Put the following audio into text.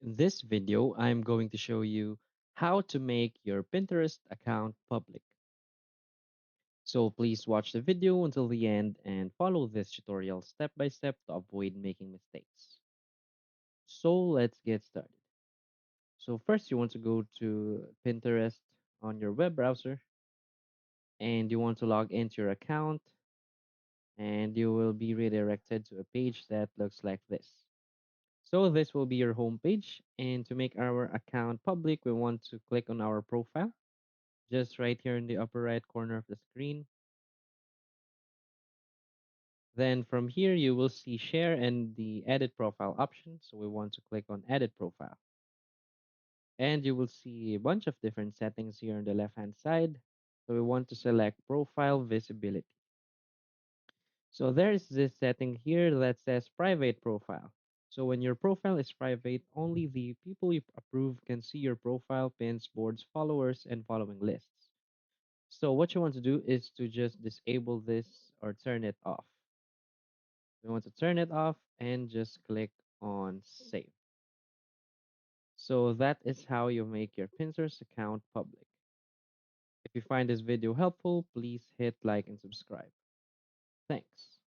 In this video, I'm going to show you how to make your Pinterest account public. So please watch the video until the end and follow this tutorial step by step to avoid making mistakes. So let's get started. So first you want to go to Pinterest on your web browser and you want to log into your account and you will be redirected to a page that looks like this. So this will be your home page, and to make our account public, we want to click on our profile just right here in the upper right corner of the screen. Then from here, you will see share and the edit profile option. So we want to click on edit profile. And you will see a bunch of different settings here on the left hand side. So we want to select profile visibility. So there's this setting here that says private profile. So when your profile is private, only the people you approve can see your profile, pins, boards, followers, and following lists. So what you want to do is to just disable this or turn it off. We want to turn it off and just click on save. So that is how you make your Pinterest account public. If you find this video helpful, please hit like and subscribe. Thanks.